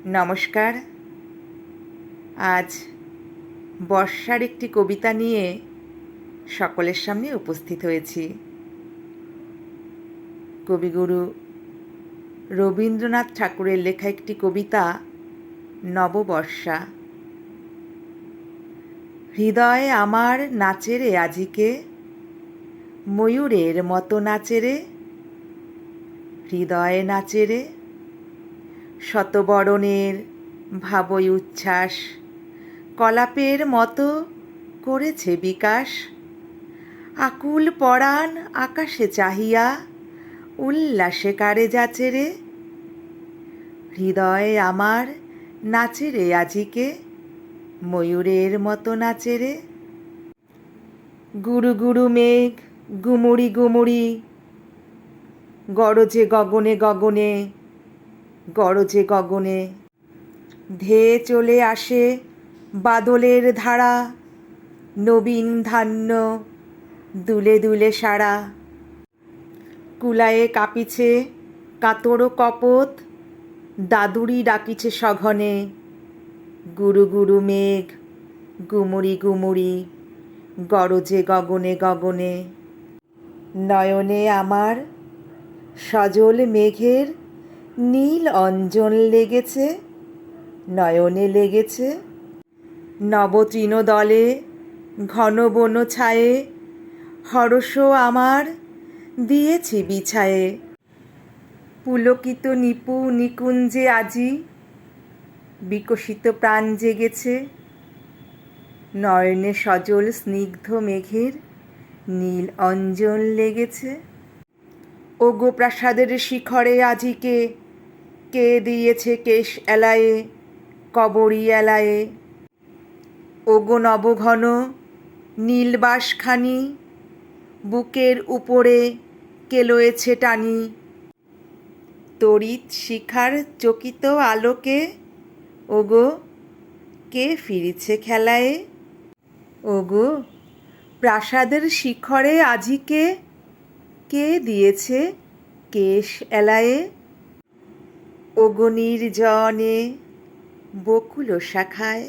নমস্কার। আজ বর্ষার একটি কবিতা নিয়ে সকলের সামনে উপস্থিত হয়েছি। কবিগুরু রবীন্দ্রনাথ ঠাকুরের লেখা একটি কবিতা নববর্ষা। হৃদয়ে আমার নাচেরে আজিকে, ময়ূরের মতো নাচেরে, হৃদয়ে নাচেরে, শতবরণের ভাবই উচ্ছ্বাস, কলাপের মতো করেছে বিকাশ। আকুল পরাণ আকাশে চাহিয়া, উল্লাসে কারে যাচেরে, হৃদয়ে আমার নাচেরে আজিকে, ময়ূরের মতো নাচেরে। গুরু গুরু মেঘ গুমুড়ি গুমুড়ি, গরজে গগনে গগনে, গরজে গগনে, ধেয়ে চলে আসে বাদলের ধারা, নবীন ধান্য দুলে দুলে সারা। কুলায়ে কাঁপিছে কাতর কপোত, দাদুরি ডাকিছে সঘনে, গুরু গুরু মেঘ গুমুড়ি গুমুড়ি, গরজে গগনে গগনে। নয়নে আমার সজল মেঘের নীল অঞ্জন লেগেছে, নয়নে লেগেছে। নবতৃণ দলে ঘন বন ছায়ে, হরষ আমার দিয়েছি বিছায়ে। পুলকিত নিপু নিকুঞ্জে আজি, বিকশিত প্রাণ জেগেছে, নয়নে সজল স্নিগ্ধ মেঘের নীল অঞ্জন লেগেছে। ওগো প্রাসাদের শিখরে আজিকে, কে দিয়েছে কেশ এলায়ে, কবরী এলায়ে। ওগো নবঘন নীলবাসখানি, বুকের উপরে কে লয়েছে টানি। তড়িৎ শিখার চকিত আলোকে, ওগো কে ফিরেছে খেলায়ে। ওগো প্রাসাদের শিখরে আজিকে, কে দিয়েছে কেশ এলায়ে। ওগো নির্জনে বকুল শাখায়,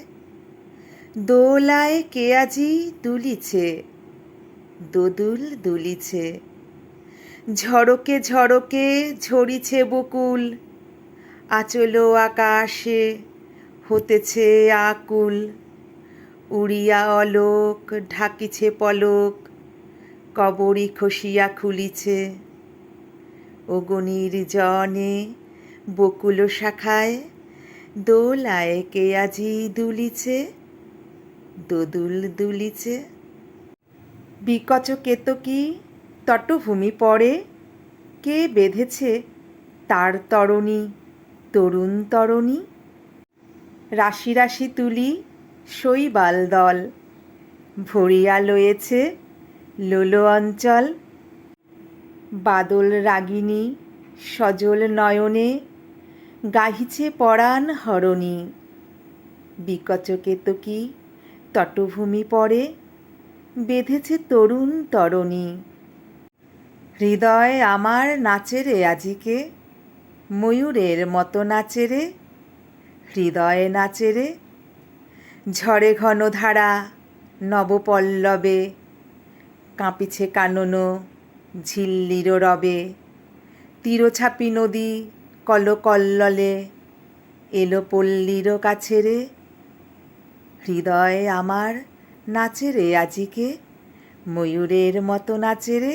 দোলায় কে আজি দুলিছে, দোদুল দুলিছে। ঝড়কে ঝড়কে ঝরিছে বকুল, আচল আকাশে হতেছে আকুল। উড়িয়া অলোক ঢাকিছে পলক, কবরী খসিয়া খুলিছে। ওগো নির্জনে বকুল শাখায়, দোলায় কে আজি দুলিছে, দোদুল দুলিছে। বিকচ কেতকী তটভূমি পড়ে, কে বেঁধেছে তার তরণী, তরুণ তরণী। রাশি রাশি তুলি শৈবাল দল, ভরিয়া লয়েছে লোলো অঞ্চল। বাদল রাগিনী সজল নয়নে, গাহিছে পরাণ হরণী। বিকচ কেতকী তটভূমি পড়ে, বেঁধেছে তরুণ তরণী। হৃদয় আমার নাচেরে আজিকে, ময়ূরের মতো নাচেরে, হৃদয়ে নাচেরে। ঝড়ে ঘন ধারা নবপল্লবে, কাঁপিছে কানন ঝিল্লির রবে। তীরছাপি নদী কলকল্ললে, এলো পল্লীর কাছেরে, হৃদয়ে আমার নাচেরে আজিকে, ময়ূরের মতো নাচেরে।